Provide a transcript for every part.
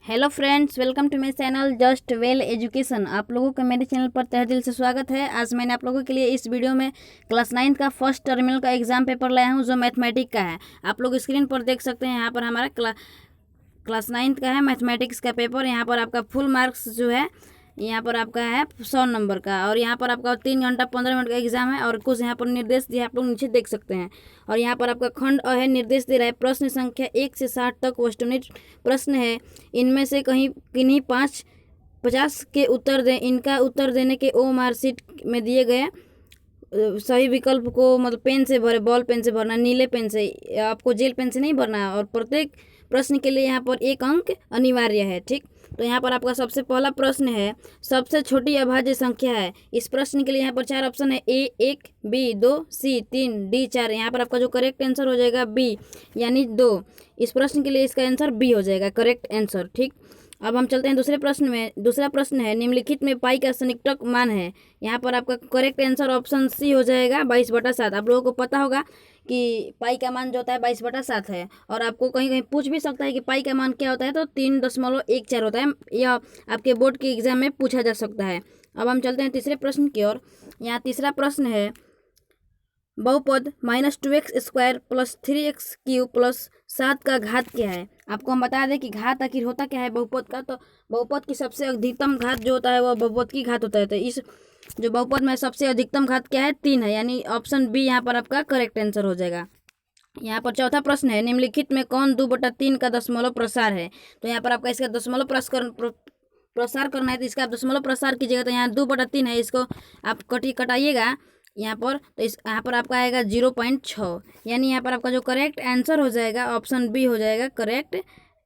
Hello friends, welcome to my channel just well education. आप लोगों का मेरे चैनल पर तहे दिल से स्वागत है। आज मैंने आप लोगों के लिए इस वीडियो में क्लास 9 का फर्स्ट टर्मिनल का एग्जाम पेपर लाया हूं जो मैथमेटिक्स का है। आप लोग स्क्रीन पर देख सकते हैं, यहाँ पर हमारा क्लास 9 का है मैथमेटिक्स का पेपर। यहाँ पर आपका फुल मार्क्स जो है यहाँ पर आपका है 100 नंबर का, और यहाँ पर आपका 3 घंटा 15 मिनट का एग्जाम है। और कुछ यहाँ पर निर्देश दिए आप लोग नीचे देख सकते हैं। और यहाँ पर आपका खंड है, निर्देश दे रहा है प्रश्न संख्या 1 से 60 तक वस्तुनिष्ठ प्रश्न है। इनमें से किन्हीं 50 के उत्तर दें। इनका उत्तर देने के ओ मार्कशीट में दिए गए सही विकल्प को मतलब पेन से भरे, बॉल पेन से भरना, नीले पेन से, आपको जेल पेन से नहीं भरना है। और प्रत्येक प्रश्न के लिए यहाँ पर 1 अंक अनिवार्य है। ठीक, तो यहाँ पर आपका सबसे पहला प्रश्न है, सबसे छोटी अभाज्य संख्या है। इस प्रश्न के लिए यहाँ पर 4 ऑप्शन है, ए 1, बी 2, सी 3, डी 4। यहाँ पर आपका जो करेक्ट आंसर हो जाएगा बी यानी 2। इस प्रश्न के लिए इसका आंसर बी हो जाएगा करेक्ट आंसर। ठीक, अब हम चलते हैं दूसरे प्रश्न में। दूसरा प्रश्न है, निम्नलिखित में पाई का सन्निकटक मान है। यहाँ पर आपका करेक्ट आंसर ऑप्शन सी हो जाएगा 22/7। आप लोगों को पता होगा कि पाई का मान जो होता है 22/7 है। और आपको कहीं कहीं पूछ भी सकता है कि पाई का मान क्या होता है, तो 3.14 होता है। यह आपके बोर्ड के एग्जाम में पूछा जा सकता है। अब हम चलते हैं तीसरे प्रश्न की ओर। यहाँ तीसरा प्रश्न है, बहुपद -2x² + 3x³ + 7 का घात क्या है। आपको हम बता दें कि घात आखिर होता क्या है बहुपद का। तो बहुपद की सबसे अधिकतम घात जो होता है वह बहुपद की घात होता है। तो इस जो बहुपद में सबसे अधिकतम घात क्या है, 3 है, यानी ऑप्शन बी यहाँ पर आपका करेक्ट आंसर हो जाएगा। यहाँ पर चौथा प्रश्न है, निम्नलिखित में कौन 2/3 का दशमलव प्रसार है। तो यहाँ पर आपका इसका दशमलव प्रसार करना है, तो इसका आप दशमलव प्रसार कीजिएगा। तो यहाँ 2/3 है, इसको आप कटाइएगा यहाँ पर, तो यहाँ पर आपका आएगा 0.6, यानी यहाँ पर आपका जो करेक्ट आंसर हो जाएगा ऑप्शन बी हो जाएगा करेक्ट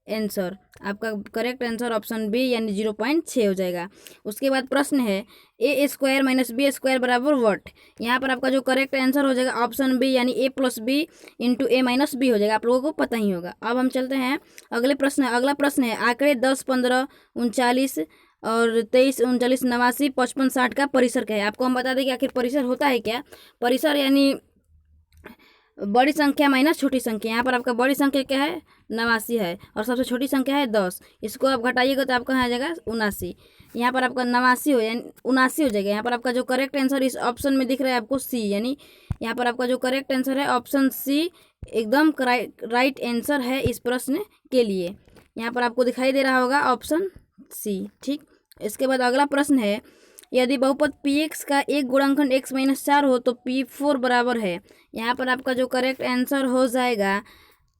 आंसर। आपका करेक्ट आंसर ऑप्शन बी यानी 0.6 हो जाएगा। उसके बाद प्रश्न है, a² - b² बराबर वट। यहाँ पर आपका जो करेक्ट आंसर हो जाएगा ऑप्शन बी यानी a + b × a - b हो जाएगा। आप लोगों को पता ही होगा। अब हम चलते हैं अगले प्रश्न। अगला प्रश्न है, आंकड़े 10, 15, 39 और 23, 39, 89, 55, 60 का परिसर क्या है। आपको हम बता दें कि आखिर परिसर होता है क्या। परिसर यानी बड़ी संख्या माइनस छोटी संख्या। यहाँ पर आपका बड़ी संख्या क्या है, 89 है, और सबसे छोटी संख्या है 10। इसको आप घटाइएगा तो आपका आ जाएगा 79। यहाँ पर आपका 89 हो यानी 79 हो जाएगा। यहाँ पर आपका जो करेक्ट आंसर इस ऑप्शन में दिख रहा है आपको सी, यानी यहाँ पर आपका जो करेक्ट आंसर है ऑप्शन सी एकदम राइट आंसर है इस प्रश्न के लिए। यहाँ पर आपको दिखाई दे रहा होगा ऑप्शन सी। ठीक, इसके बाद अगला प्रश्न है, यदि बहुपद px का एक गुणनखंड x - 4 हो तो p4 बराबर है। यहाँ पर आपका जो करेक्ट आंसर हो जाएगा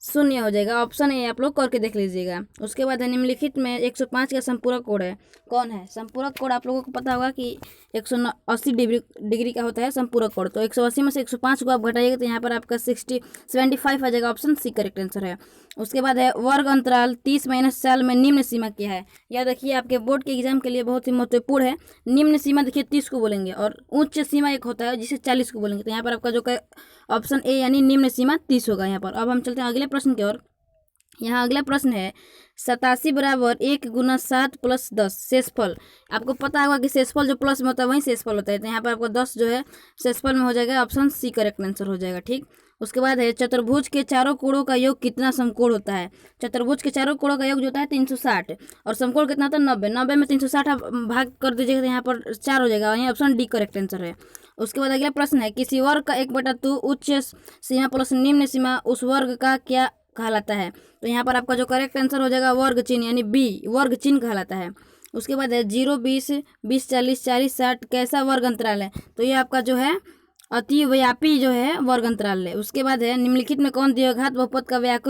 0 हो जाएगा। ऑप्शन ए आप लोग करके देख लीजिएगा। उसके बाद निम्नलिखित में 105 का संपूरक कोण है। कौन है संपूरक कोण? आप लोगों को पता होगा कि 180 डिग्री का होता है संपूरक कोण। तो 180 में से 105 को आप घटाइएगा तो यहाँ पर आपका 75 आ जाएगा। ऑप्शन सी करेक्ट आंसर है। उसके बाद है, वर्ग अंतराल 30 - 4 में निम्न सीमा क्या है। यह देखिए आपके बोर्ड के एग्जाम के लिए बहुत ही महत्वपूर्ण है। निम्न सीमा देखिए 30 को बोलेंगे, और उच्च सीमा एक होता है जिसे 40 को बोलेंगे। तो यहाँ पर आपका जो ऑप्शन ए यानी निम्न सीमा 30 होगा यहाँ पर। अब हम चलते हैं अगले प्रश्न की ओर। यहाँ अगला प्रश्न है, 87 बराबर 1 × 7 + 10 शेषफल। आपको पता होगा कि शेषफल जो प्लस में होता है वही शेषफल होता है। तो यहाँ पर आपको 10 जो है शेषफल में हो जाएगा। ऑप्शन सी करेक्ट आंसर हो जाएगा। ठीक, उसके बाद है, चतुर्भुज के चारों कोणों का योग कितना समकोण होता है। चतुर्भुज के चारों कोणों का योग जो होता है 360, और समकोण कितना होता है 90। 90 में 360 आप भाग कर दीजिएगा तो यहाँ पर 4 हो जाएगा। यहाँ ऑप्शन डी करेक्ट आंसर है। उसके बाद अगला प्रश्न है, किसी वर्ग का 1/2 उच्च सीमा प्लस निम्न सीमा उस वर्ग का क्या कहलाता है। तो यहाँ पर आपका जो करेक्ट आंसर हो जाएगा वर्ग चिन्ह यानी बी वर्ग चिन्ह कहलाता है। उसके बाद है, 0, 20, 20, 40, 40, 60 कैसा वर्ग अंतराल है। तो ये आपका जो है अतिव्यापी जो है वर्ग अंतराल है। उसके बाद है, निम्नलिखित में कौन द्विघात बहुपद का व्यापक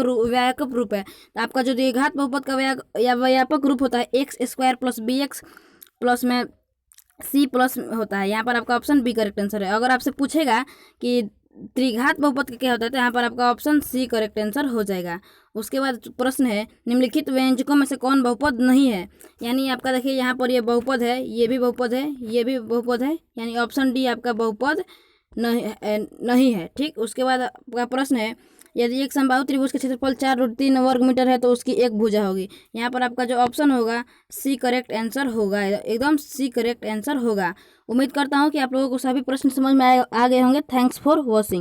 रूप है। तो आपका जो द्विघात बहुपद का व्यापक रूप होता है x² + bx प्लस में c प्लस होता है। यहाँ पर आपका ऑप्शन बी करेक्ट आंसर है। अगर आपसे पूछेगा कि त्रिघात बहुपद का क्या होता है तो यहाँ पर आपका ऑप्शन सी करेक्ट आंसर हो जाएगा। उसके बाद प्रश्न है, निम्नलिखित व्यंजकों में से कौन बहुपद नहीं है। यानी आपका देखिए यहाँ पर ये बहुपद है, ये भी बहुपद है, ये भी बहुपद है, यानी ऑप्शन डी आपका बहुपद नहीं है। ठीक, उसके बाद आपका प्रश्न है, यदि एक समबाहु त्रिभुज का क्षेत्रफल 4√3 वर्ग मीटर है तो उसकी एक भुजा होगी। यहाँ पर आपका जो ऑप्शन होगा सी करेक्ट आंसर होगा, एकदम सी करेक्ट आंसर होगा। उम्मीद करता हूँ कि आप लोगों को सभी प्रश्न समझ में आ गए होंगे। Thanks for watching.